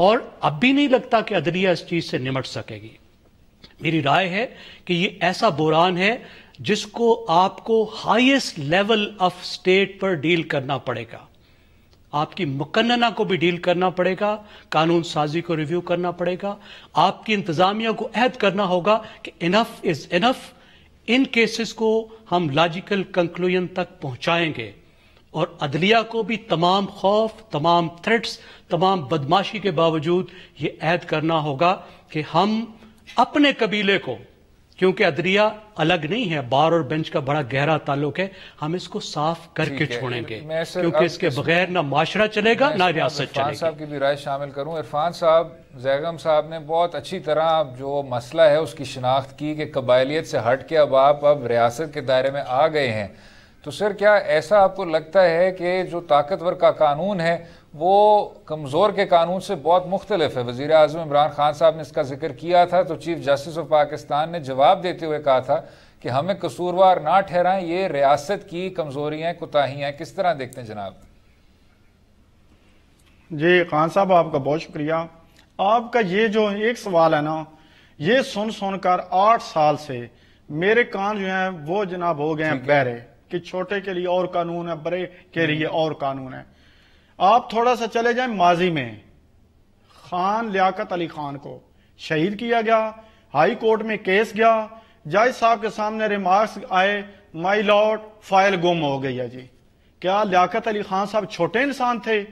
اور اب بھی نہیں لگتا کہ عدلیہ اس چیز سے نمٹ سکے گی. میری رائے ہے کہ یہ ایسا بحران ہے جس کو آپ کو ہائیسٹ لیول آف سٹیٹ پر ڈیل کرنا پڑے گا. آپ کی مقننہ کو بھی ڈیل کرنا پڑے گا, قانون سازی کو ریویو کرنا پڑے گا, آپ کی انتظامیہ کو عہد کرنا ہوگا کہ انف از انف. ان کیسز کو ہم لاجیکل کنکلوژن تک پہنچائیں گے, اور عدلیہ کو بھی تمام خوف, تمام تھریٹس, تمام بدماشی کے باوجود یہ عہد کرنا ہوگا کہ ہم اپنے قبیلے کو, کیونکہ عدلیہ الگ نہیں ہے, بار اور بینچ کا بڑا گہرا تعلق ہے, ہم اس کو صاف کر کے چھوڑیں گے, کیونکہ اس کے بغیر نہ معاشرہ چلے گا نہ ریاست چلے گی. عرفان صاحب کی بھی رائے شامل کروں. عرفان صاحب, زیغم صاحب نے بہت اچھی طرح جو مسئلہ ہے اس کی شناخت کی کہ قبائلیت سے ہٹ کے اب ریاست کے دائرے میں آ گئے ہیں. تو سر, کیا ایسا آپ کو لگتا ہے کہ جو طاقتور کا قانون ہے وہ کمزور کے قانون سے بہت مختلف ہے؟ وزیر اعظم عمران خان صاحب نے اس کا ذکر کیا تھا تو چیف جسٹس آف پاکستان نے جواب دیتے ہوئے کہا تھا کہ ہمیں قصوروار نہ ٹھہرائیں, یہ ریاست کی کمزوریاں, کوتاہیاں. کس طرح دیکھتے ہیں جناب؟ جی خان صاحب, آپ کا بہت شکریہ. آپ کا یہ جو ایک سوال ہے نا, یہ سن کر 8 سال سے میرے کان جو ہیں وہ جناب ہو گئے ہیں بہرے کہ چھوٹے کے لیے اور قانون ہے, بڑے کے لیے اور قانون ہے. آپ تھوڑا سا چلے جائیں ماضی میں, خان لیاقت علی خان کو شہید کیا گیا, ہائی کورٹ میں کیس گیا, جج صاحب کے سامنے ریمارکس آئے, مائی لارڈ فائل گم ہو گئی ہے. جی کیا لیاقت علی خان صاحب چھوٹے انسان تھے؟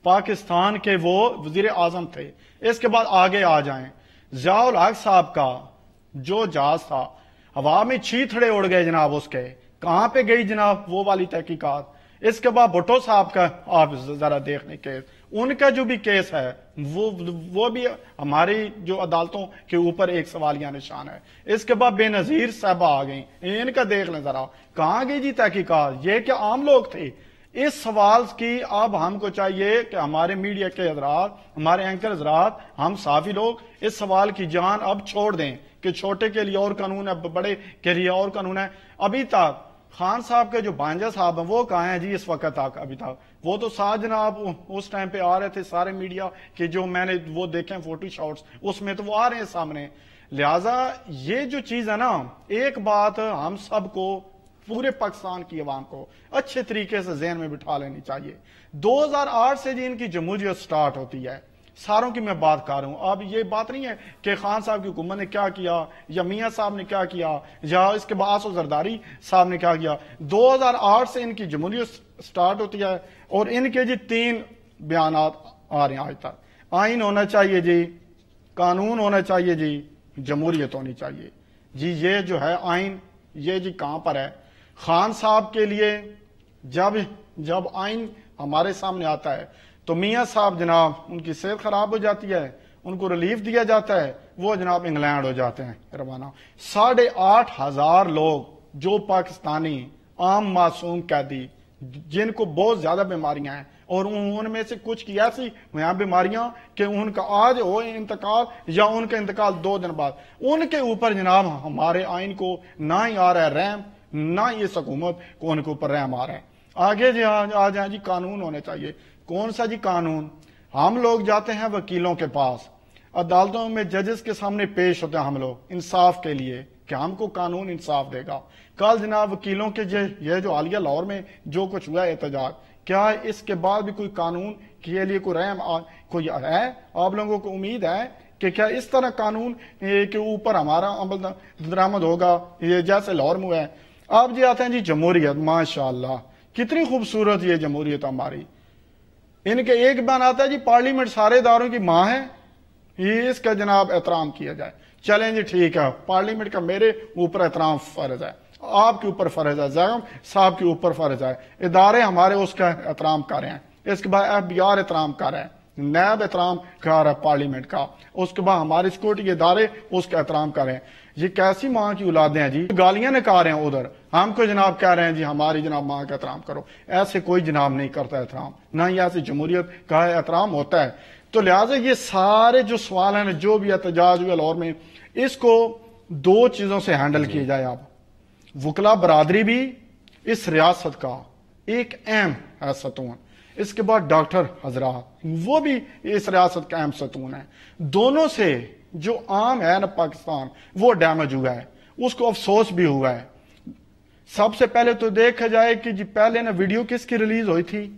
پاکستان کے وہ وزیر اعظم تھے. اس کے بعد آگے آ جائیں, ضیاء الحق صاحب کا جو جہاز تھا ہوا میں چھیتڑے اڑ گئے جناب, اس کے کہاں پہ گئی جناب وہ والی تحقیقات. اس کے بعد بھٹو صاحب کا آپ ذرا دیکھنے کیس, ان کا جو بھی کیس ہے وہ بھی ہماری جو عدالتوں کے اوپر ایک سوالیہ نشان ہے. اس کے بعد بے نظیر صاحبہ آ گئی, ان کا دیکھ لیں ذرا, کہاں گئی جی تحقیقات؟ یہ کیا عام لوگ تھے؟ اس سوال کی اب ہم کو چاہیے کہ ہمارے میڈیا کے حضرات, ہمارے اینکر حضرات, ہم صحافی لوگ اس سوال کی جان اب چھوڑ دیں کہ چھوٹے کے لیے اور قانون ہے, بڑے کے لیے اور قانون ہے. ابھی تک خان صاحب کے جو بانجا صاحب ہیں وہ کہاں ہیں جی اس وقت تک؟ ابھی تک وہ تو ساتھ جناب اس ٹائم پہ آ رہے تھے سارے میڈیا کے, جو میں نے وہ دیکھیں فوٹو شاٹس, اس میں تو وہ آ رہے ہیں سامنے. لہٰذا یہ جو چیز ہے نا, ایک بات ہم سب کو, پورے پاکستان کی عوام کو اچھے طریقے سے ذہن میں بٹھا لینی چاہیے. 2008 سے جی ان کی جمہوریت سٹارٹ ہوتی ہے, ساروں کی میں بات کر رہا ہوں. اب یہ بات نہیں ہے کہ خان صاحب کی حکومت نے کیا کیا یا میاں صاحب نے کیا کیا یا اس کے بعد زرداری صاحب نے کیا کیا. 2008 سے ان کی جمہوریت سٹارٹ ہوتی ہے, اور ان کے جی 3 بیانات آ رہے ہیں آج تک. آئین ہونا چاہیے جی, قانون ہونا چاہیے جی, جمہوریت ہونی چاہیے. جی یہ جو ہے آئین, یہ جی کہاں پر ہے؟ خان صاحب کے لیے جب آئین ہمارے سامنے آتا ہے تو میاں صاحب جناب ان کی صحت خراب ہو جاتی ہے, ان کو ریلیف دیا جاتا ہے, وہ جناب انگلینڈ ہو جاتے ہیں روانہ. 8,500 لوگ جو پاکستانی عام معصوم قیدی جن کو بہت زیادہ بیماریاں ہیں, اور ان میں سے کچھ کی ایسی بیماریاں کہ ان کا آج ہو انتقال یا ان کا انتقال 2 دن بعد, ان کے اوپر جناب ہمارے آئین کو نہ ہی آ رہا ہے رحم, نہ یہ حکومت کو ان کے اوپر رحم آ رہا ہے. آگے جی آ جائیں جی, قانون ہونے چاہیے. کون سا جی قانون؟ ہم لوگ جاتے ہیں وکیلوں کے پاس, عدالتوں میں ججز کے سامنے پیش ہوتے ہیں ہم لوگ انصاف کے لیے کہ ہم کو قانون انصاف دے گا. کل جناب وکیلوں کے یہ جو حالیہ لاہور میں جو کچھ ہوا ہے احتجاج, کیا اس کے بعد بھی کوئی قانون کے لیے کوئی رحم کوئی ہے؟ آپ لوگوں کو امید ہے کہ کیا اس طرح قانون کے اوپر ہمارا عمل درآمد ہوگا یہ جیسے لاہور میں ہوا ہے؟ آپ جی آتے ہیں جی جمہوریت, ماشاءاللہ کتنی خوبصورت یہ جمہوریت ہماری. ان کے ایک بیان آتا ہے جی پارلیمنٹ سارے اداروں کی ماں ہے, یہ اس کا جناب احترام کیا جائے. چلیں جی ٹھیک ہے, پارلیمنٹ کا میرے اوپر احترام فرض ہے, آپ کے اوپر فرض ہے, زیغم صاحب کے اوپر فرض ہے, ادارے ہمارے اس کا احترام کر رہے ہیں. اس کے بعد FBR احترام کر رہے ہیں, نیب احترام کر رہا ہے پارلیمنٹ کا, اس کے بعد ہمارے سیکورٹی کے ادارے اس کا احترام کر رہے ہیں. یہ کیسی ماں کی اولادیں ہیں جی؟ گالیاں نکال رہے ہیں ادھر, ہم کو جناب کہہ رہے ہیں جی ہماری جناب ماں کا احترام کرو. ایسے کوئی جناب نہیں کرتا احترام, نہ ہی ایسی جمہوریت کا احترام ہوتا ہے. تو لہٰذا یہ سارے جو سوال ہیں جو بھی احتجاج ہوئے لاہور میں, اس کو 2 چیزوں سے ہینڈل کیا جائے. آپ وکلا برادری بھی اس ریاست کا ایک اہم حیثیت ہوں, اس کے بعد ڈاکٹر حضرات وہ بھی اس ریاست کا اہم ستون ہے. دونوں سے جو عام ہے نا پاکستان وہ ڈیمیج ہوا ہے, اس کو افسوس بھی ہوا ہے. سب سے پہلے تو دیکھا جائے کہ جی پہلے نا ویڈیو کس کی ریلیز ہوئی تھی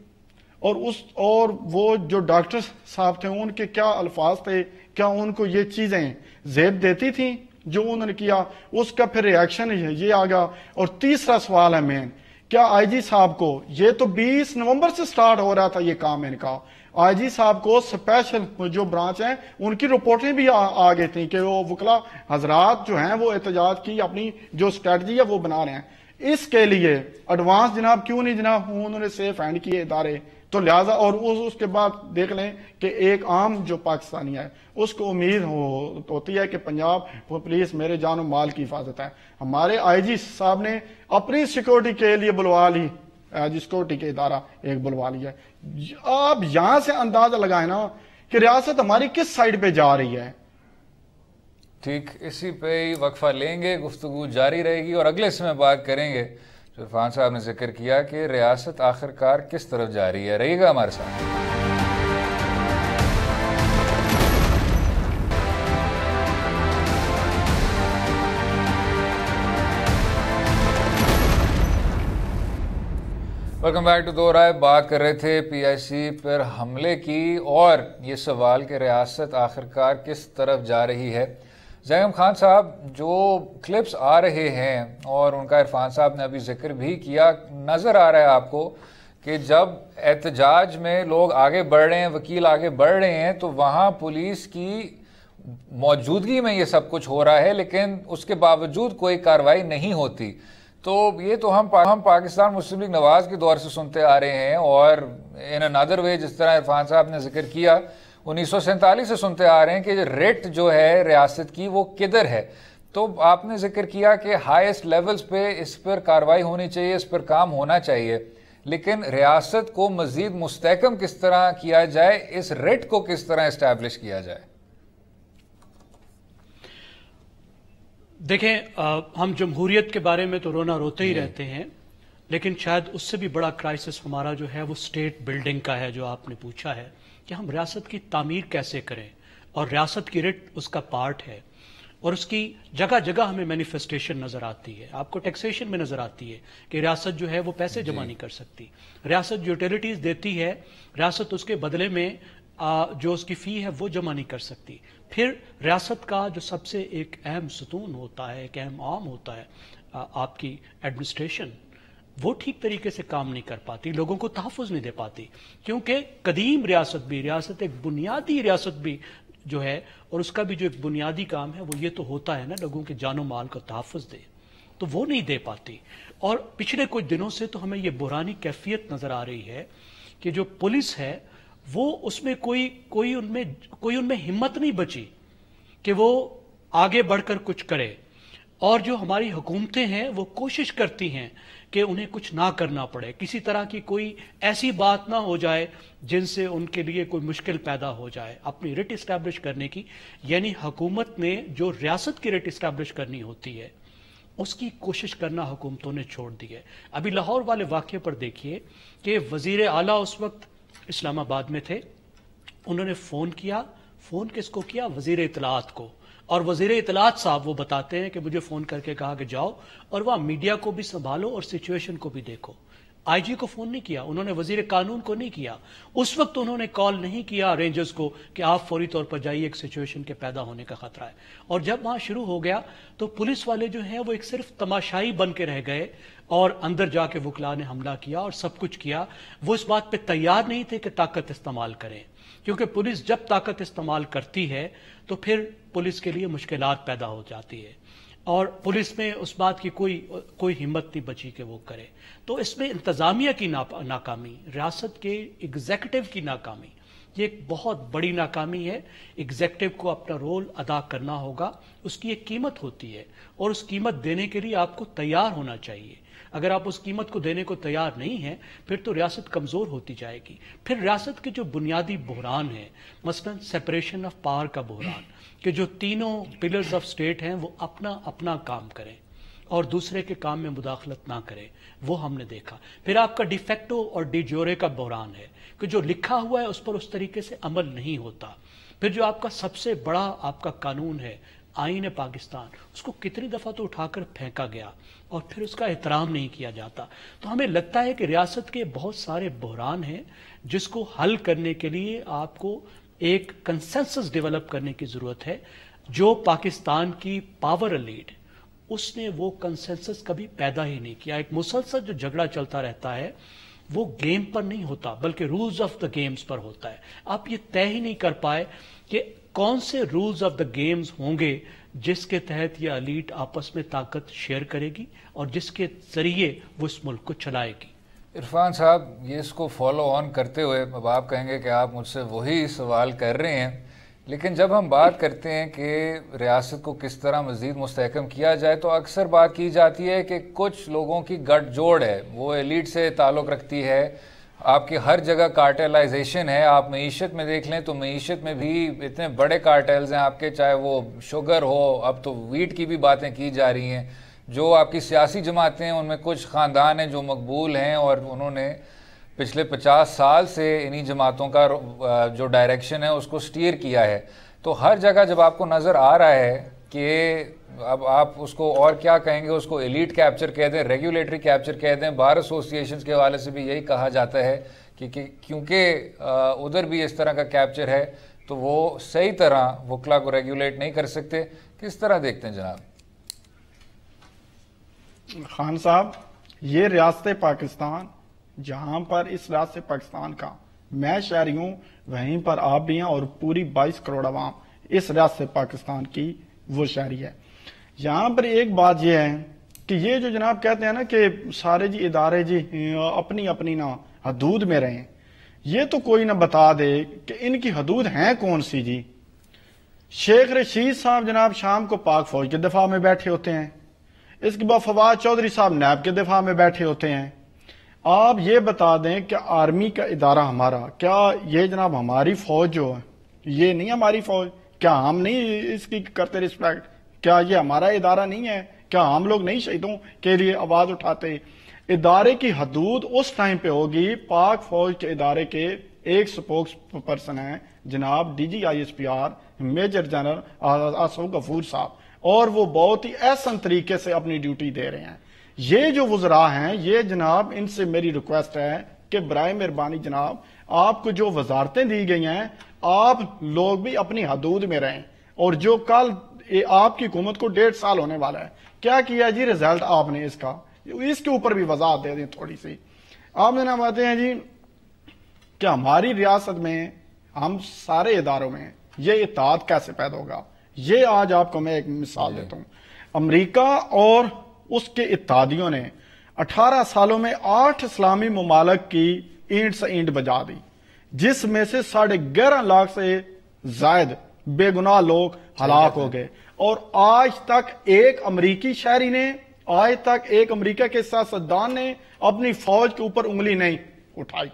اور وہ جو ڈاکٹر صاحب تھے ان کے کیا الفاظ تھے, کیا ان کو یہ چیزیں زیب دیتی تھیں جو انہوں نے کیا, اس کا پھر ریاکشن یہ آ گیا. اور تیسرا سوال ہے مین, کیا آئی جی صاحب کو, یہ تو 20 نومبر سے سٹارٹ ہو رہا تھا یہ کام ان کا, آئی جی صاحب کو سپیشل جو برانچ ہیں ان کی رپورٹیں بھی آ گئی تھیں کہ وہ وکلا حضرات جو ہیں وہ احتجاج کی اپنی جو اسٹریٹجی ہے وہ بنا رہے ہیں. اس کے لیے ایڈوانس جناب کیوں نہیں جناب انہوں نے سیف ہینڈ کیے ادارے, تو لہٰذا اور اس کے بعد دیکھ لیں کہ ایک عام جو پاکستانی ہے اس کو امید ہوتی ہے کہ پنجاب پولیس میرے جان و مال کی حفاظت ہے. ہمارے آئی جی صاحب نے اپنی سیکورٹی کے لیے بلوا لی, سیکورٹی کے ادارہ ایک بلوا لیا. آپ یہاں سے اندازہ لگائیں نا کہ ریاست ہماری کس سائڈ پہ جا رہی ہے. ٹھیک, اسی پہ ہی وقفہ لیں گے, گفتگو جاری رہے گی اور اگلے اس میں بات کریں گے جو عرفان صاحب نے ذکر کیا کہ ریاست آخرکار کس طرف جا رہی ہے. رہیے گا ہمارے ساتھ. ویلکم بیک ٹو دو رائے. بات کر رہے تھے پی آئی سی پر حملے کی اور یہ سوال کہ ریاست آخرکار کس طرف جا رہی ہے. زیم خان صاحب, جو کلپس آ رہے ہیں اور ان کا عرفان صاحب نے ابھی ذکر بھی کیا, نظر آ رہا ہے آپ کو کہ جب احتجاج میں لوگ آگے بڑھ رہے ہیں, وکیل آگے بڑھ رہے ہیں, تو وہاں پولیس کی موجودگی میں یہ سب کچھ ہو رہا ہے لیکن اس کے باوجود کوئی کارروائی نہیں ہوتی. تو یہ تو ہم پاکستان مسلم لیگ نواز کے دور سے سنتے آ رہے ہیں اور ان انادر وے جس طرح عرفان صاحب نے ذکر کیا 1947 سے سنتے آ رہے ہیں کہ ریٹ جو ہے ریاست کی وہ کدھر ہے. تو آپ نے ذکر کیا کہ ہائیسٹ لیولز پہ اس پر کارروائی ہونی چاہیے, اس پر کام ہونا چاہیے, لیکن ریاست کو مزید مستحکم کس طرح کیا جائے, اس ریٹ کو کس طرح اسٹیبلش کیا جائے؟ دیکھیں, ہم جمہوریت کے بارے میں تو رونا روتے ہی رہتے ہیں, لیکن شاید اس سے بھی بڑا کرائسس ہمارا جو ہے وہ سٹیٹ بلڈنگ کا ہے, جو آپ نے پوچھا ہے کہ ہم ریاست کی تعمیر کیسے کریں, اور ریاست کی ریٹ اس کا پارٹ ہے اور اس کی جگہ جگہ ہمیں مینیفیسٹیشن نظر آتی ہے. آپ کو ٹیکسیشن میں نظر آتی ہے کہ ریاست جو ہے وہ پیسے جمع نہیں کر سکتی, ریاست جو یوٹیلیٹیز دیتی ہے ریاست اس کے بدلے میں جو اس کی فی ہے وہ جمع نہیں کر سکتی. پھر ریاست کا جو سب سے ایک اہم ستون ہوتا ہے, ایک اہم عام ہوتا ہے آپ کی ایڈمنسٹریشن, وہ ٹھیک طریقے سے کام نہیں کر پاتی, لوگوں کو تحفظ نہیں دے پاتی, کیونکہ قدیم ریاست ایک بنیادی ریاست بھی جو ہے, اور اس کا بھی جو ایک بنیادی کام ہے وہ یہ تو ہوتا ہے نا لوگوں کے جان و مال کو تحفظ دے, تو وہ نہیں دے پاتی. اور پچھلے کچھ دنوں سے تو ہمیں یہ بحرانی کیفیت نظر آ رہی ہے کہ جو پولیس ہے وہ اس میں کوئی ان میں ہمت نہیں بچی کہ وہ آگے بڑھ کر کچھ کرے, اور جو ہماری حکومتیں ہیں وہ کوشش کرتی ہیں کہ انہیں کچھ نہ کرنا پڑے, کسی طرح کی کوئی ایسی بات نہ ہو جائے جن سے ان کے لیے کوئی مشکل پیدا ہو جائے اپنی ریٹ اسٹیبلش کرنے کی. یعنی حکومت نے جو ریاست کی ریٹ اسٹیبلش کرنی ہوتی ہے اس کی کوشش کرنا حکومتوں نے چھوڑ دی ہے. ابھی لاہور والے واقعے پر دیکھیے کہ وزیر اعلیٰ اس وقت اسلام آباد میں تھے, انہوں نے فون کس کو کیا, وزیر اطلاعات کو, اور وزیر اطلاعات صاحب وہ بتاتے ہیں کہ مجھے فون کر کے کہا کہ جاؤ اور وہاں میڈیا کو بھی سنبھالو اور سچویشن کو بھی دیکھو. آئی جی کو فون نہیں کیا, انہوں نے وزیر قانون کو نہیں کیا, اس وقت انہوں نے کال نہیں کیا رینجرز کو کہ آپ فوری طور پر جائیے, ایک سچویشن کے پیدا ہونے کا خطرہ ہے. اور جب وہاں شروع ہو گیا تو پولیس والے جو ہیں وہ ایک صرف تماشائی بن کے رہ گئے اور اندر جا کے وکلا نے حملہ کیا اور سب کچھ کیا. وہ اس بات پہ تیار نہیں تھے کہ طاقت استعمال کریں, کیونکہ پولیس جب طاقت استعمال کرتی ہے تو پھر پولیس کے لیے مشکلات پیدا ہو جاتی ہے, اور پولیس میں اس بات کی کوئی ہمت نہیں بچی کہ وہ کرے. تو اس میں انتظامیہ کی ناکامی, ریاست کے ایگزیکٹو کی ناکامی, یہ ایک بہت بڑی ناکامی ہے. ایگزیکٹو کو اپنا رول ادا کرنا ہوگا, اس کی ایک قیمت ہوتی ہے اور اس قیمت دینے کے لیے آپ کو تیار ہونا چاہیے. اگر آپ اس قیمت کو دینے کو تیار نہیں ہیں پھر تو ریاست کمزور ہوتی جائے گی. پھر ریاست کے جو بنیادی بحران ہیں, مثلا سیپریشن آف پاور کا بحران, کہ جو تینوں پلرز آف سٹیٹ ہیں وہ اپنا کام کریں اور دوسرے کے کام میں مداخلت نہ کرے، وہ ہم نے دیکھا۔ پھر آپ کا ڈی فیکٹو اور ڈی جورے کا بحران ہے کہ جو لکھا ہوا ہے اس پر اس طریقے سے عمل نہیں ہوتا۔ پھر جو آپ کا سب سے بڑا آپ کا قانون ہے آئین پاکستان، اس کو کتنی دفعہ تو اٹھا کر پھینکا گیا اور پھر اس کا احترام نہیں کیا جاتا۔ تو ہمیں لگتا ہے کہ ریاست کے بہت سارے بحران ہیں جس کو حل کرنے کے لیے آپ کو ایک کنسنسس ڈیولپ کرنے کی ضرورت ہے۔ جو پاکستان کی پاور ایلیٹ، اس نے وہ کنسنسس کبھی پیدا ہی نہیں کیا۔ ایک مسلسل جو جھگڑا چلتا رہتا ہے وہ گیم پر نہیں ہوتا بلکہ رولز آف دا گیمز پر ہوتا ہے۔ آپ یہ طے ہی نہیں کر پائے کہ کون سے رولز آف دا گیمز ہوں گے جس کے تحت یہ ایلیٹ آپس میں طاقت شیئر کرے گی اور جس کے ذریعے وہ اس ملک کو چلائے گی۔ عرفان صاحب، یہ اس کو فالو آن کرتے ہوئے اب آپ کہیں گے کہ آپ مجھ سے وہی سوال کر رہے ہیں، لیکن جب ہم بات کرتے ہیں کہ ریاست کو کس طرح مزید مستحکم کیا جائے تو اکثر بات کی جاتی ہے کہ کچھ لوگوں کی گٹھ جوڑ ہے، وہ ایلیٹ سے تعلق رکھتی ہے، آپ کی ہر جگہ کارٹیلائزیشن ہے۔ آپ معیشت میں دیکھ لیں تو معیشت میں بھی اتنے بڑے کارٹیلز ہیں آپ کے، چاہے وہ شوگر ہو، اب تو ویٹ کی بھی باتیں کی جا رہی ہیں۔ جو آپ کی سیاسی جماعتیں ہیں ان میں کچھ خاندان ہیں جو مقبول ہیں اور انہوں نے پچھلے 50 سال سے انہی جماعتوں کا جو ڈائریکشن ہے اس کو سٹیر کیا ہے۔ تو ہر جگہ جب آپ کو نظر آ رہا ہے کہ اب آپ اس کو اور کیا کہیں گے، اس کو ایلیٹ کیپچر کہہ دیں، ریگولیٹری کیپچر کہہ دیں، بار ایسوسیشنز کے حوالے سے بھی یہی کہا جاتا ہے کہ کیونکہ ادھر بھی اس طرح کا کیپچر ہے تو وہ صحیح طرح وکلا کو ریگولیٹ نہیں کر سکتے۔ کس طرح دیکھتے ہیں جناب؟ خان صاحب، یہ ریاست پاکستان جہاں پر اس ریاست پاکستان کا میں شہری ہوں، وہیں پر آپ بھی ہیں اور پوری 22 کروڑ عوام اس ریاست پاکستان کی وہ شہری ہے۔ یہاں پر ایک بات یہ ہے کہ یہ جو جناب کہتے ہیں نا کہ سارے جی ادارے جی اپنی اپنی نا حدود میں رہیں، یہ تو کوئی نہ بتا دے کہ ان کی حدود ہیں کون سی جی۔ شیخ رشید صاحب جناب شام کو پاک فوج کے دفاع میں بیٹھے ہوتے ہیں، اس کے بعد فواد چودھری صاحب نیب کے دفاع میں بیٹھے ہوتے ہیں۔ آپ یہ بتا دیں کہ آرمی کا ادارہ ہمارا، کیا یہ جناب ہماری فوج جو ہے یہ نہیں ہماری فوج؟ کیا ہم نہیں اس کی کرتے رسپیکٹ؟ کیا یہ ہمارا ادارہ نہیں ہے؟ کیا ہم لوگ نہیں شہیدوں کے لیے آواز اٹھاتے؟ ادارے کی حدود اس ٹائم پہ ہوگی۔ پاک فوج کے ادارے کے ایک سپوکس پرسن ہیں جناب D G I S P R major general Asif Ghafoor صاحب، اور وہ بہت ہی احسن طریقے سے اپنی ڈیوٹی دے رہے ہیں۔ یہ جو وزراء ہیں، یہ جناب ان سے میری ریکویسٹ ہے کہ برائے مہربانی جناب آپ کو جو وزارتیں دی گئی ہیں آپ لوگ بھی اپنی حدود میں رہیں، اور جو کل آپ کی حکومت کو 1.5 سال ہونے والا ہے، کیا کیا جی رزلٹ آپ نے اس کا، اس کے اوپر بھی وضاحت دے دیں تھوڑی سی۔ آپ جناب آتے ہیں جی کہ ہماری ریاست میں ہم سارے اداروں میں یہ اتحاد کیسے پیدا ہوگا؟ یہ آج آپ کو میں ایک مثال دیتا ہوں۔ امریکہ اور اس کے اتحادیوں نے 18 سالوں میں 8 اسلامی ممالک کی اینٹ سے اینٹ بجا دی، جس میں سے 11.5 لاکھ سے زائد بے گناہ لوگ ہلاک ہو گئے، اور آج تک ایک امریکی شہری نے، آج تک ایک امریکہ کے سیاستدان نے اپنی فوج کے اوپر انگلی نہیں اٹھائی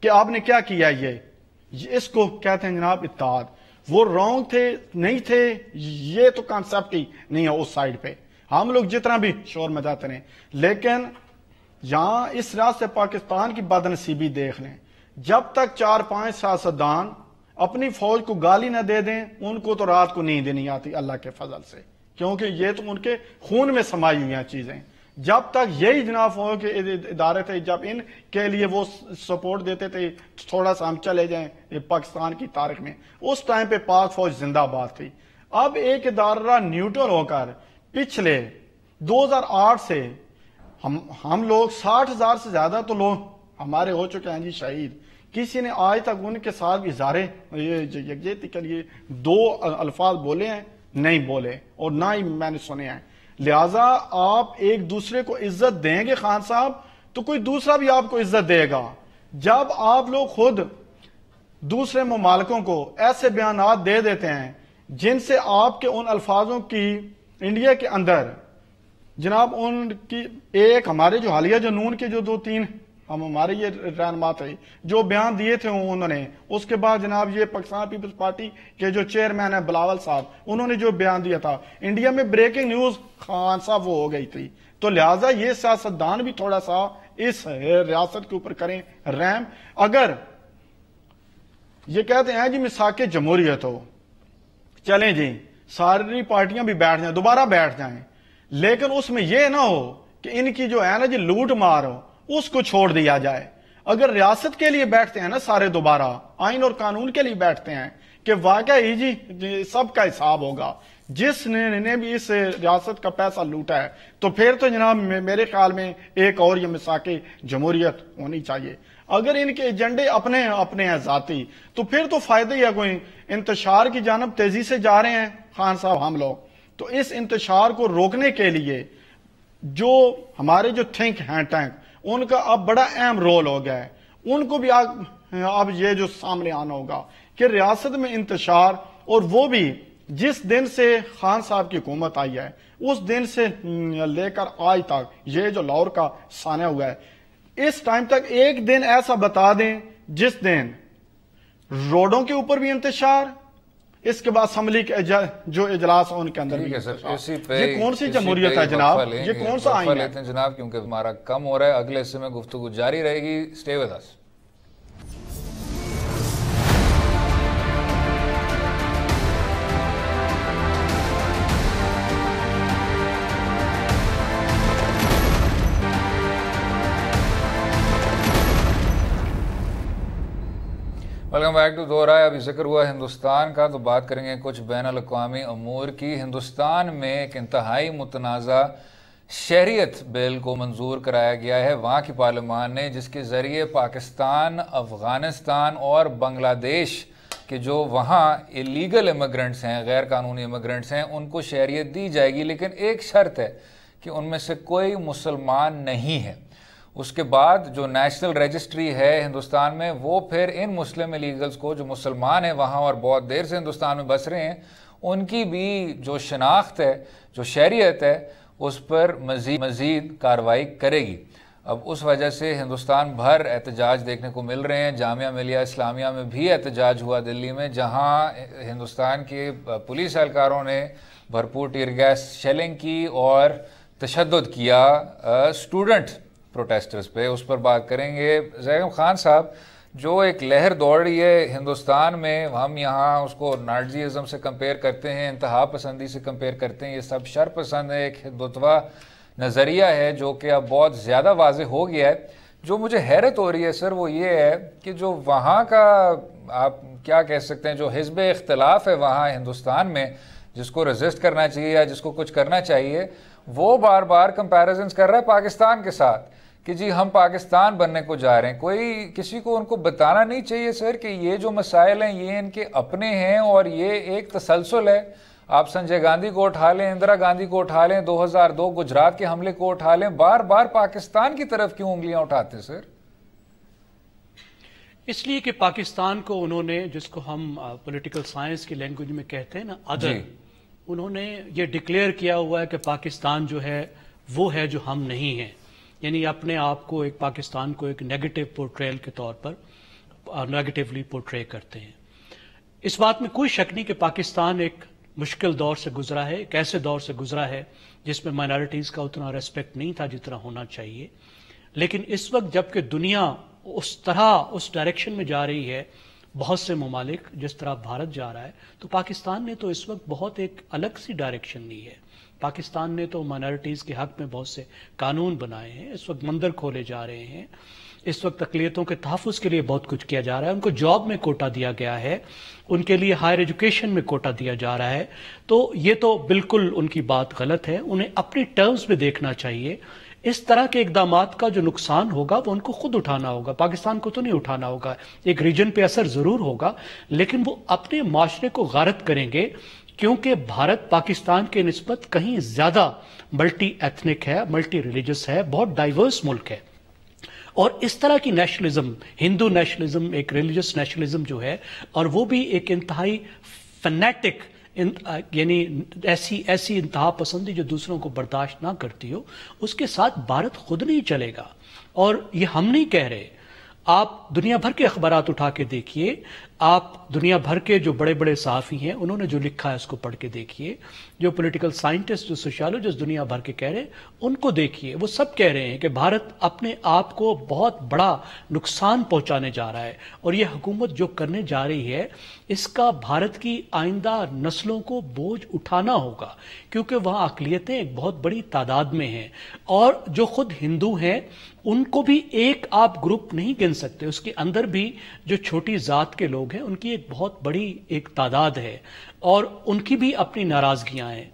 کہ آپ نے کیا کیا۔ یہ اس کو کہتے ہیں جناب اتحاد۔ وہ رونگ تھے نہیں تھے، یہ تو کانسیپٹ ہی نہیں ہے اس سائیڈ پہ، ہم لوگ جتنا بھی شور مچاتے رہیں، لیکن یہاں اس ریاست پاکستان کی بدنصیبی دیکھ لیں، جب تک 4-5 سیاستدان اپنی فوج کو گالی نہ دے دیں ان کو تو رات کو نیند نہیں آتی اللہ کے فضل سے، کیونکہ یہ تو ان کے خون میں سمائی ہوئی ہیں چیزیں۔ جب تک یہی جناب فوج کے ادارے تھے، جب ان کے لیے وہ سپورٹ دیتے تھے تھوڑا سا ہم چلے جائیں پاکستان کی تاریخ میں، اس ٹائم پہ پاک فوج زندہ باد تھی۔ اب ایک ادارہ نیوٹرل ہو کر پچھلے 2008 سے ہم لوگ 60,000 سے زیادہ تو لوگ ہمارے ہو چکے ہیں جی شہید، کسی نے آج تک ان کے ساتھ اظہار یکجہتی کے لیے 2 الفاظ بولے ہیں؟ نہیں بولے، اور نہ ہی میں نے سنے ہیں۔ لہٰذا آپ ایک دوسرے کو عزت دیں گے خان صاحب تو کوئی دوسرا بھی آپ کو عزت دے گا۔ جب آپ لوگ خود دوسرے ممالکوں کو ایسے بیانات دے دیتے ہیں جن سے آپ کے ان الفاظوں کی انڈیا کے اندر جناب ان کی ایک ہمارے جو حالیہ جو نون کے جو 2-3 ہمارے یہ رہنما تھے جو بیان دیے تھے انہوں نے، اس کے بعد جناب یہ پاکستان پیپلز پارٹی کے جو چیئرمین ہیں بلاول صاحب، انہوں نے جو بیان دیا تھا، انڈیا میں بریکنگ نیوز خان صاحب وہ ہو گئی تھی. تو لہٰذا یہ سیاستدان بھی تھوڑا سا اس ریاست کے اوپر کریں رحم. اگر یہ کہتے ہیں جی مساق جمہوریت ہو، چلیں جی ساری پارٹیاں بھی بیٹھ جائیں، دوبارہ بیٹھ جائیں، لیکن اس میں یہ نہ ہو کہ ان کی جو ہے نا جی لوٹ مار ہو اس کو چھوڑ دیا جائے. اگر ریاست کے لیے بیٹھتے ہیں نا سارے دوبارہ، آئین اور قانون کے لیے بیٹھتے ہیں کہ واقعی جی سب کا حساب ہوگا، جس نے بھی اس ریاست کا پیسہ لوٹا ہے، تو پھر تو جناب میرے خیال میں ایک اور یہ مساق جمہوریت ہونی چاہیے. اگر ان کے ایجنڈے اپنے ہیں ذاتی، تو پھر تو فائدہ ہی ہے کوئی. انتشار کی جانب تیزی سے جا رہے ہیں خان صاحب ہم لوگ، تو اس انتشار کو روکنے کے لیے جو ہمارے جو تھنک ہیں ٹینک، ان کا اب بڑا اہم رول ہو گیا ہے. ان کو بھی اب یہ جو سامنے آنا ہوگا کہ ریاست میں انتشار، اور وہ بھی جس دن سے خان صاحب کی حکومت آئی ہے اس دن سے لے کر آج تک یہ جو لاہور کا سانحہ ہوا ہے، اس ٹائم تک ایک دن ایسا بتا دیں جس دن روڈوں کے اوپر بھی انتشار، اس کے بعد اسمبلی کے جو اجلاس ہیں ان کے اندر بھی انتشار. یہ کون سی جمہوریت ہے جناب؟ یہ کون سا آئین ہے جناب؟ کیونکہ ہمارا کم ہو رہا ہے، اگلے حصے میں گفتگو جاری رہے گی. Stay with us. Welcome back to دو رائے. ابھی ذکر ہوا ہندوستان کا، تو بات کریں گے کچھ بین الاقوامی امور کی. ہندوستان میں ایک انتہائی متنازع شہریت بل کو منظور کرایا گیا ہے وہاں کی پارلیمان نے، جس کے ذریعے پاکستان، افغانستان اور بنگلہ دیش کے جو وہاں الیگل امیگرنٹس ہیں، غیر قانونی امیگرنٹس ہیں، ان کو شہریت دی جائے گی، لیکن ایک شرط ہے کہ ان میں سے کوئی مسلمان نہیں ہے. اس کے بعد جو نیشنل رجسٹری ہے ہندوستان میں، وہ پھر ان مسلم الیگلز کو جو مسلمان ہیں وہاں اور بہت دیر سے ہندوستان میں بس رہے ہیں، ان کی بھی جو شناخت ہے، جو شہریت ہے، اس پر مزید کارروائی کرے گی. اب اس وجہ سے ہندوستان بھر احتجاج دیکھنے کو مل رہے ہیں. جامعہ ملیہ اسلامیہ میں بھی احتجاج ہوا دلی میں، جہاں ہندوستان کے پولیس اہلکاروں نے بھرپور ٹیئر گیس شیلنگ کی اور تشدد کیا اسٹوڈنٹ پروٹیسٹرز پہ. اس پر بات کریں گے. زیغم خان صاحب، جو ایک لہر دوڑ رہی ہے ہندوستان میں، ہم یہاں اس کو نازیزم سے کمپیئر کرتے ہیں، انتہا پسندی سے کمپیئر کرتے ہیں، یہ سب شر پسند ہے، ایک ہندوتوا نظریہ ہے جو کہ اب بہت زیادہ واضح ہو گیا ہے. جو مجھے حیرت ہو رہی ہے سر وہ یہ ہے کہ جو وہاں کا آپ کیا کہہ سکتے ہیں جو حزب اختلاف ہے وہاں ہندوستان میں، جس کو ریزسٹ کرنا چاہیے یا جس کو کچھ کرنا چاہیے، وہ بار بار کمپیریزنز کر رہا ہے پاکستان کے ساتھ کہ جی ہم پاکستان بننے کو جا رہے ہیں. کوئی کسی کو ان کو بتانا نہیں چاہیے سر کہ یہ جو مسائل ہیں یہ ان کے اپنے ہیں اور یہ ایک تسلسل ہے. آپ سنجے گاندھی کو اٹھا لیں، اندرا گاندھی کو اٹھا لیں، 2002 گجرات کے حملے کو اٹھا لیں، بار بار پاکستان کی طرف کیوں انگلیاں اٹھاتے سر؟ اس لیے کہ پاکستان کو انہوں نے، جس کو ہم پولیٹیکل سائنس کی لینگویج میں کہتے ہیں نا ادر، انہوں نے یہ ڈکلیئر کیا ہوا ہے کہ پاکستان جو ہے وہ ہے جو ہم نہیں ہیں. یعنی اپنے آپ کو ایک پاکستان کو ایک نیگیٹو پورٹریل کے طور پر نیگیٹیولی پورٹرے کرتے ہیں. اس بات میں کوئی شک نہیں کہ پاکستان ایک مشکل دور سے گزرا ہے، ایک ایسے دور سے گزرا ہے جس میں مائنارٹیز کا اتنا ریسپیکٹ نہیں تھا جتنا ہونا چاہیے. لیکن اس وقت جب کہ دنیا اس طرح اس ڈائریکشن میں جا رہی ہے، بہت سے ممالک جس طرح بھارت جا رہا ہے، تو پاکستان نے تو اس وقت بہت ایک الگ سی ڈائریکشن لی ہے. پاکستان نے تو مائنارٹیز کے حق میں بہت سے قانون بنائے ہیں، اس وقت مندر کھولے جا رہے ہیں، اس وقت اقلیتوں کے تحفظ کے لیے بہت کچھ کیا جا رہا ہے، ان کو جاب میں کوٹا دیا گیا ہے، ان کے لیے ہائر ایجوکیشن میں کوٹا دیا جا رہا ہے. تو یہ تو بالکل ان کی بات غلط ہے، انہیں اپنی ٹرمز میں دیکھنا چاہیے. اس طرح کے اقدامات کا جو نقصان ہوگا وہ ان کو خود اٹھانا ہوگا، پاکستان کو تو نہیں اٹھانا ہوگا. ایک ریجن پہ اثر ضرور ہوگا لیکن وہ اپنے معاشرے کو غارت کریں گے، کیونکہ بھارت پاکستان کے نسبت کہیں زیادہ ملٹی ایتھنک ہے، ملٹی ریلیجس ہے، بہت ڈائیورس ملک ہے. اور اس طرح کی نیشنلزم، ہندو نیشنلزم، ایک ریلیجس نیشنلزم جو ہے، اور وہ بھی ایک انتہائی فنیٹک یعنی ایسی انتہا پسندی جو دوسروں کو برداشت نہ کرتی ہو، اس کے ساتھ بھارت خود نہیں چلے گا. اور یہ ہم نہیں کہہ رہے، آپ دنیا بھر کے اخبارات اٹھا کے دیکھیے، آپ دنیا بھر کے جو بڑے بڑے صحافی ہیں انہوں نے جو لکھا ہے اس کو پڑھ کے دیکھیے، جو پولیٹیکل سائنٹسٹ، جو سوشیالوجسٹ دنیا بھر کے کہہ رہے ہیں ان کو دیکھیے، وہ سب کہہ رہے ہیں کہ بھارت اپنے آپ کو بہت بڑا نقصان پہنچانے جا رہا ہے، اور یہ حکومت جو کرنے جا رہی ہے اس کا بھارت کی آئندہ نسلوں کو بوجھ اٹھانا ہوگا، کیونکہ وہاں اقلیتیں ایک بہت بڑی تعداد میں ہیں، اور جو خود ہندو ہیں ان کو بھی ایک آپ گروپ نہیں گن سکتے، اس کے اندر بھی جو چھوٹی ذات کے لوگ ہیں ان کی ایک بہت بڑی ایک تعداد ہے، اور ان کی بھی اپنی ناراضگیاں ہیں.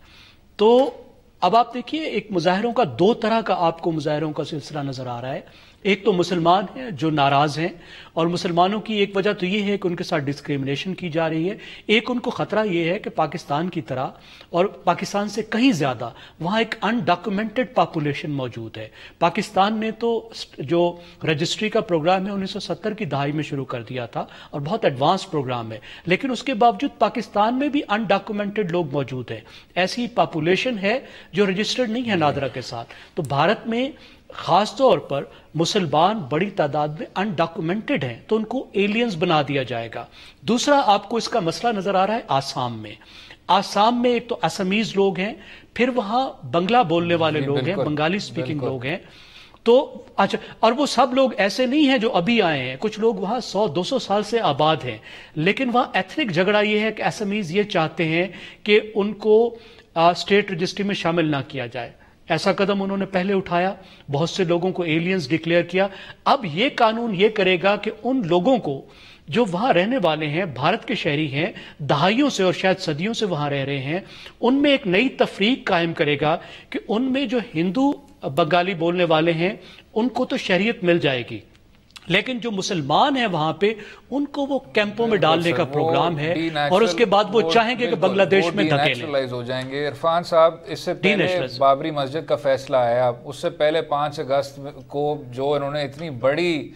تو اب آپ دیکھیے ایک مظاہروں کا دو طرح کا آپ کو مظاہروں کا سلسلہ نظر آ رہا ہے. ایک تو مسلمان ہیں جو ناراض ہیں، اور مسلمانوں کی ایک وجہ تو یہ ہے کہ ان کے ساتھ ڈسکریمنیشن کی جا رہی ہے. ایک ان کو خطرہ یہ ہے کہ پاکستان کی طرح اور پاکستان سے کہیں زیادہ وہاں ایک انڈاکومنٹڈ پاپولیشن موجود ہے. پاکستان نے تو جو رجسٹری کا پروگرام ہے 1970 کی دہائی میں شروع کر دیا تھا اور بہت ایڈوانس پروگرام ہے، لیکن اس کے باوجود پاکستان میں بھی انڈاکومنٹڈ لوگ موجود ہیں. ایسی پاپولیشن ہے جو رجسٹرڈ نہیں ہے نادرا کے ساتھ. تو بھارت میں خاص طور پر مسلمان بڑی تعداد میں انڈاکومنٹڈ ہیں، تو ان کو ایلینز بنا دیا جائے گا. دوسرا آپ کو اس کا مسئلہ نظر آ رہا ہے آسام میں. آسام میں ایک تو اسامیز لوگ ہیں، پھر وہاں بنگلہ بولنے والے لوگ ہیں، بنگالی سپیکنگ لوگ ہیں. تو اچھا، اور وہ سب لوگ ایسے نہیں ہیں جو ابھی آئے ہیں، کچھ لوگ وہاں 100-200 سال سے آباد ہیں، لیکن وہاں ایتھنک جھگڑا یہ ہے کہ اسامیز یہ چاہتے ہیں کہ ان کو اسٹیٹ رجسٹری میں شامل نہ کیا جائے. ایسا قدم انہوں نے پہلے اٹھایا، بہت سے لوگوں کو ایلینز ڈکلیئر کیا. اب یہ قانون یہ کرے گا کہ ان لوگوں کو جو وہاں رہنے والے ہیں، بھارت کے شہری ہیں، دہائیوں سے اور شاید صدیوں سے وہاں رہ رہے ہیں، ان میں ایک نئی تفریق قائم کرے گا کہ ان میں جو ہندو بنگالی بولنے والے ہیں ان کو تو شہریت مل جائے گی، لیکن جو مسلمان ہیں وہاں پہ ان کو وہ کیمپوں میں ڈالنے کا پروگرام ہے، اور اس کے بعد وہ چاہیں گے کہ بنگلہ دیش میں دھکیلیں. ہو جائیں گے. عرفان صاحب، اس سے پہلے بابری مسجد کا فیصلہ آیا، اس سے پہلے 5 اگست کو جو انہوں نے اتنی بڑی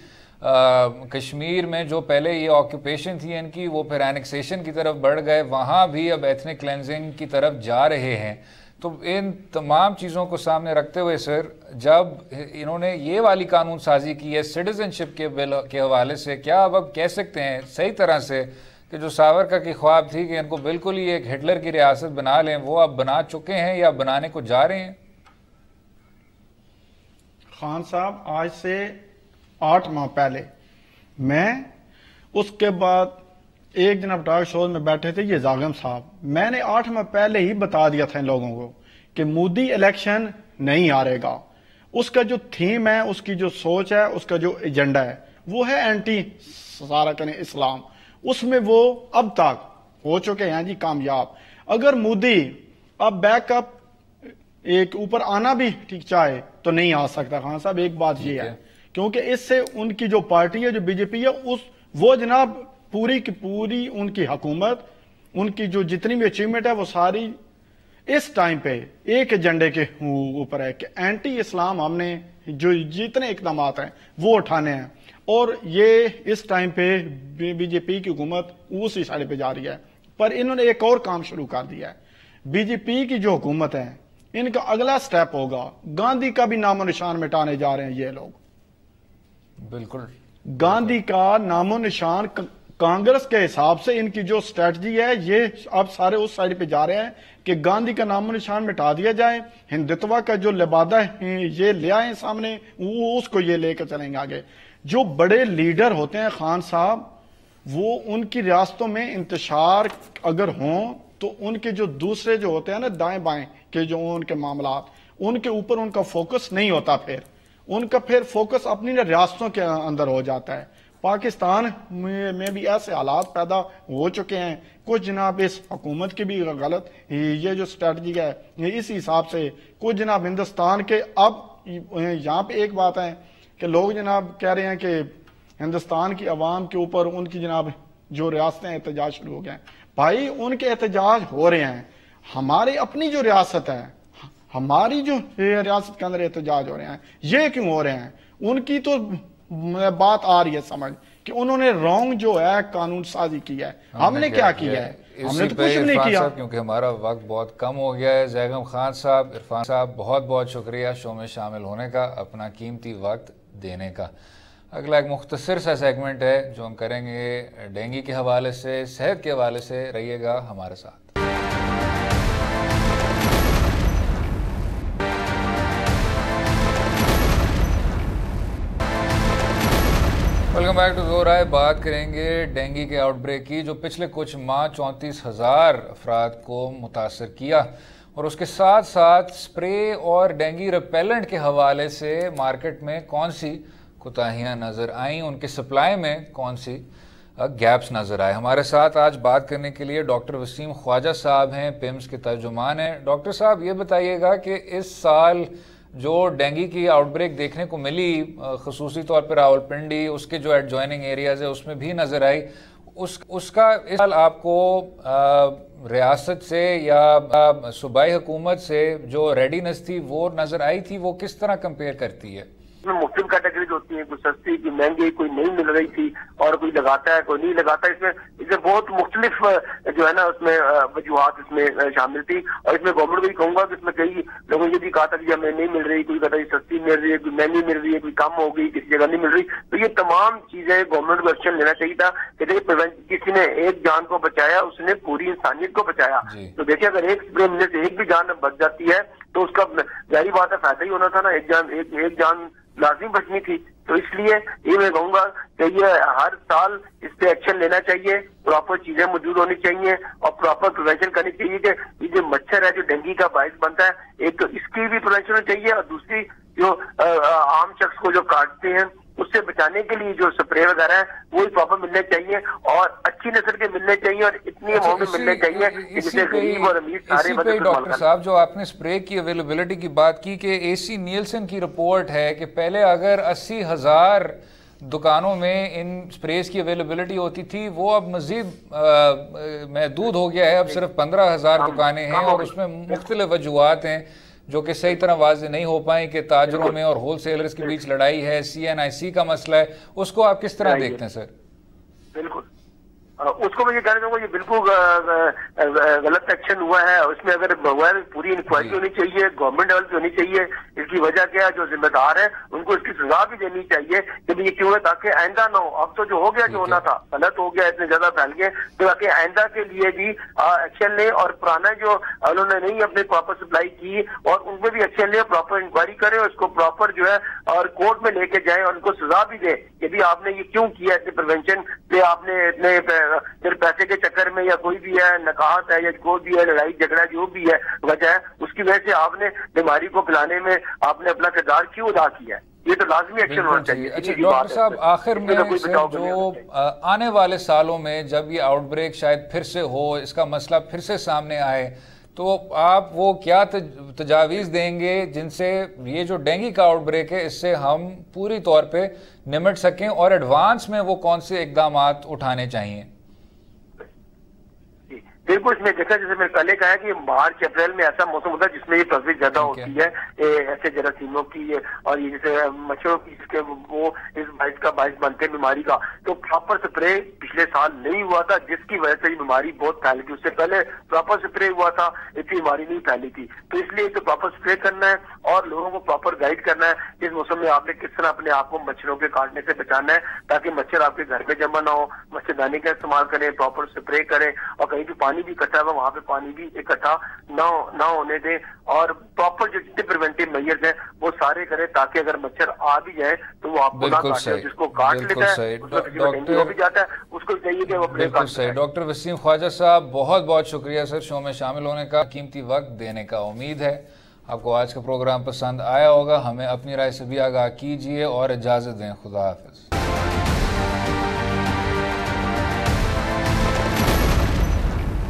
کشمیر میں جو پہلے یہ آکوپیشن تھی ان کی، وہ پھر اینکسیشن کی طرف بڑھ گئے، وہاں بھی اب ایتھنک کلینزنگ کی طرف جا رہے ہیں. تو ان تمام چیزوں کو سامنے رکھتے ہوئے سر، جب انہوں نے یہ والی قانون سازی کی ہے سٹیزنشپ کے بل کے حوالے سے، کیا اب کہہ سکتے ہیں صحیح طرح سے کہ جو ساورکر کی خواب تھی کہ ان کو بالکل ہی ایک ہٹلر کی ریاست بنا لیں، وہ اب بنا چکے ہیں یا بنانے کو جا رہے ہیں؟ خان صاحب، آج سے 8 ماہ پہلے میں، اس کے بعد ایک دن اب ٹاک شوز میں بیٹھے تھے یہ زاغم صاحب، میں نے 8 ماہ پہلے ہی بتا دیا تھا ان لوگوں کو کہ مودی الیکشن نہیں آرے گا. اس کا جو تھیم ہے، اس کی جو سوچ ہے، اس کا جو ایجنڈا ہے وہ ہے اینٹی سارا کنے اسلام. اس میں وہ اب تک ہو چکے ہیں جی کامیاب. اگر مودی اب بیک اپ ایک اوپر آنا بھی ٹھیک چاہے تو نہیں آ سکتا. خان صاحب ایک بات یہ ہے کیونکہ اس سے ان کی جو پارٹی ہے، جو بی جے پی ہے، وہ جناب پوری کی پوری ان کی حکومت، ان کی جو جتنی بھی اچیومنٹ ہے وہ ساری اس ٹائم پہ ایک ایجنڈے کے اوپر ہے کہ اینٹی اسلام ہم نے جو جتنے اقدامات ہیں وہ اٹھانے ہیں. اور یہ اس ٹائم پہ بی جے پی کی حکومت اسی سائڈ پہ جا رہی ہے. پر انہوں نے ایک اور کام شروع کر دیا ہے. بی جے پی کی جو حکومت ہے ان کا اگلا سٹیپ ہوگا گاندھی کا بھی نام و نشان مٹانے جا رہے ہیں یہ لوگ. بالکل گاندھی کا نام و نشان کانگریس کے حساب سے ان کی جو سٹریٹجی ہے یہ اب سارے اس سائڈ پہ جا رہے ہیں کہ گاندھی کا نام و نشان مٹا دیا جائے. ہندتوا کا جو لبادہ یہ لے آئے سامنے، وہ اس کو یہ لے کر چلیں گے آگے. جو بڑے لیڈر ہوتے ہیں خان صاحب، وہ ان کی ریاستوں میں انتشار اگر ہوں تو ان کے جو دوسرے جو ہوتے ہیں نا دائیں بائیں کے جو ان کے معاملات، ان کے اوپر ان کا فوکس نہیں ہوتا. پھر ان کا فوکس اپنی ریاستوں کے اندر ہو جاتا ہے. پاکستان میں بھی ایسے حالات پیدا ہو چکے ہیں. کچھ جناب اس حکومت کی بھی غلط یہ جو سٹریٹجی ہے اس حساب سے، کچھ جناب ہندوستان کے. اب یہاں پہ ایک بات ہے کہ لوگ جناب کہہ رہے ہیں کہ ہندوستان کی عوام کے اوپر ان کی جناب جو ریاستیں احتجاج شروع ہو گئے ہیں. بھائی ان کے احتجاج ہو رہے ہیں، ہماری اپنی جو ریاست ہے، ہماری جو ریاست کے اندر احتجاج ہو رہے ہیں، یہ کیوں ہو رہے ہیں؟ ان کی تو بات آ رہی ہے سمجھ کہ انہوں نے رونگ جو ہے قانون سازی کی ہے. ہم نے کیا کیا ہے؟ ہم نے تو کچھ نہیں کیا. کیونکہ ہمارا وقت بہت کم ہو گیا ہے. زیغم خان صاحب، عرفان صاحب، بہت بہت شکریہ شو میں شامل ہونے کا، اپنا قیمتی وقت دینے کا. اگلا ایک مختصر سا سیگمنٹ ہے جو ہم کریں گے ڈینگی کے حوالے سے، صحت کے حوالے سے. رہیے گا ہمارے ساتھ. ویلکم بیک ٹو زور آئے. بات کریں گے ڈینگی کے آؤٹ بریک کی جو پچھلے کچھ ماہ 34,000 افراد کو متاثر کیا، اور اس کے ساتھ ساتھ سپرے اور ڈینگی ریپیلنٹ کے حوالے سے مارکیٹ میں کون سی کوتاہیاں نظر آئیں، ان کے سپلائی میں کون سی گیپس نظر آئے. ہمارے ساتھ آج بات کرنے کے لیے ڈاکٹر وسیم خواجہ صاحب ہیں، پیمز کے ترجمان ہیں. ڈاکٹر صاحب یہ بتائیے گا کہ اس سال جو ڈینگی کی آؤٹ بریک دیکھنے کو ملی، خصوصی طور پر راولپنڈی، اس کے جو ایڈجوائننگ ایریاز ہیں اس میں بھی نظر آئی، اس کا اس سال آپ کو ریاست سے یا صوبائی حکومت سے جو ریڈینس تھی وہ نظر آئی تھی، وہ کس طرح کمپیئر کرتی ہے؟ اس میں مختلف کیٹیگریز ہوتی ہیں، کوئی سستی، کوئی مہنگی، کوئی نہیں مل رہی تھی اور کوئی لگاتا ہے، کوئی نہیں لگاتا. اس میں بہت مختلف جو ہے نا اس میں وجوہات اس میں شامل تھی. اور اس میں گورنمنٹ کو بھی کہوں گا کہ اس میں کئی لوگوں نے یہ بھی کہا تھا کہ ہمیں نہیں مل رہی، کوئی کہتا ہے سستی مل رہی ہے، کوئی مہنگی مل رہی ہے، کوئی کم ہو گئی، کسی جگہ نہیں مل رہی. تو یہ تمام چیزیں گورنمنٹ کو ایکشن لینا چاہیے تھا کہ دیکھیں کسی نے ایک جان کو بچایا، اس نے پوری انسانیت کو بچایا. تو دیکھیں اگر ایک اسپرے ملنے سے ایک بھی جان بچ جاتی ہے تو اس کا ظاہری بات ہے فائدہ ہی ہونا تھا نا. ایک جان لازمی بچنی تھی. تو اس لیے یہ میں کہوں گا کہ یہ ہر سال اس پہ ایکشن لینا چاہیے، پراپر چیزیں موجود ہونی چاہیے اور پراپر پریونشن کرنی چاہیے کہ یہ جو مچھر ہے جو ڈینگی کا باعث بنتا ہے، ایک تو اس کی بھی پریونشن ہونی چاہیے، اور دوسری جو عام شخص کو جو کاٹتے ہیں اس سے بچانے کے لیے جو سپرے وغیرہ ہے وہی پراپر ملنے چاہیے اور اچھی نسل کے ملنے چاہیے اور اتنی اماؤنٹ میں ملنے چاہیے کہ جسے غریب اور امیر سارے بندے. ڈاکٹر صاحب جو آپ نے سپرے کی اویلیبلٹی کی بات کی کہ اے سی نیلسن کی رپورٹ ہے کہ پہلے اگر 80,000 دکانوں میں ان سپریز کی اویلیبلٹی ہوتی تھی، وہ اب مزید محدود ہو گیا ہے. اب صرف 15,000 دکانیں ہیں اور اس میں مختلف وجوہات ہیں جو کہ صحیح طرح واضح نہیں ہو پائیں کہ تاجروں میں اور ہول سیلرز کے بیچ لڑائی ہے، CNIC کا مسئلہ ہے. اس کو آپ کس طرح دیکھتے ہیں سر؟ بالکل اس کو میں یہ کہنا چاہوں گا، یہ بالکل غلط ایکشن ہوا ہے. اس میں اگر پوری انکوائری ہونی چاہیے، گورنمنٹ لیول پہ ہونی چاہیے. اس کی وجہ کیا ہے، جو ذمہ دار ہیں ان کو اس کی سزا بھی دینی چاہیے کہ یہ کیوں ہے، تاکہ آئندہ نہ ہو. اب تو جو ہو گیا جو ہونا تھا غلط ہو گیا، اتنے زیادہ پھیل گئے، تو تاکہ آئندہ کے لیے بھی ایکشن لیں اور پرانا جو انہوں نے نہیں اپنے پراپر سپلائی کی اور ان پہ بھی ایکشن لیں، پراپر انکوائری کریں اور اس کو پراپر جو ہے اور کورٹ میں لے کے جائیں اور ان کو سزا بھی دیں کہ بھی آپ نے یہ کیوں کیا، اتنے پریونشن پہ آپ نے اتنے پھر پیسے کے چکر میں یا کوئی بھی ہے نکاحت ہے یا کوئی بھی ہے لڑائی جھگڑا جو بھی ہے وجہ ہے، اس کی وجہ سے آپ نے بیماری کو پھیلانے میں آپ نے اپنا کردار کیوں ادا کیا ہے. یہ تو لازمی ایکشن ہونا چاہیے. اچھا ڈاکٹر صاحب آخر میں جو آنے والے سالوں میں جب یہ آؤٹ بریک شاید پھر سے ہو، اس کا مسئلہ پھر سے سامنے آئے، تو آپ وہ کیا تجاویز دیں گے جن سے یہ جو ڈینگی کا آؤٹ بریک ہے اس سے ہم پوری طور پہ نمٹ سکیں، اور ایڈوانس میں وہ کون سے اقدامات اٹھانے چاہیے؟ بالکل اس میں دیکھا جیسے میں پہلے کہا کہ مارچ اپریل میں ایسا موسم ہوتا ہے جس میں یہ تصویر زیادہ ہوتی ہے ایسے جراثیموں کی اور یہ جیسے مچھروں کی جس کے وہ اس باعث بنتے ہیں بیماری کا. تو پراپر سپرے پچھلے سال نہیں ہوا تھا جس کی وجہ سے یہ بیماری بہت پھیل گئی. اس سے پہلے پراپر سپرے ہوا تھا، اتنی بیماری نہیں پھیلی تھی. تو اس لیے تو پراپر سپرے کرنا ہے اور لوگوں کو پراپر گائیڈ کرنا ہے اس موسم میں آپ نے کس طرح اپنے آپ کو مچھروں کے کاٹنے سے بچانا ہے تاکہ مچھر آپ کے گھر پہ جمع نہ ہو. مچھردانی کا استعمال کریں، پراپر سپرے کریں اور کہیں بھی پانی بھی اکٹھا ہے وہاں پہ پانی بھی اکٹھا نہ ہونے دیں اور پراپر جو جتنے پریونٹیو میئرز ہیں وہ سارے کریں تاکہ اگر مچھر آ بھی جائے تو وہ آپ کو نہ کاٹے. جس کو کاٹ لیتا ہے اس کو کسی کو ڈینگی ہو بھی جاتا ہے اس کو چاہیے کہ وہ اپنے کاٹ لے. ڈاکٹر وسیم خواجہ صاحب بہت بہت شکریہ سر شو میں شامل ہونے کا، قیمتی وقت دینے کا. امید ہے آپ کو آج کا پروگرام پسند آیا ہوگا. ہمیں اپنی رائے سے بھی آگاہ کیجیے اور اجازت دیں. خدا حافظ.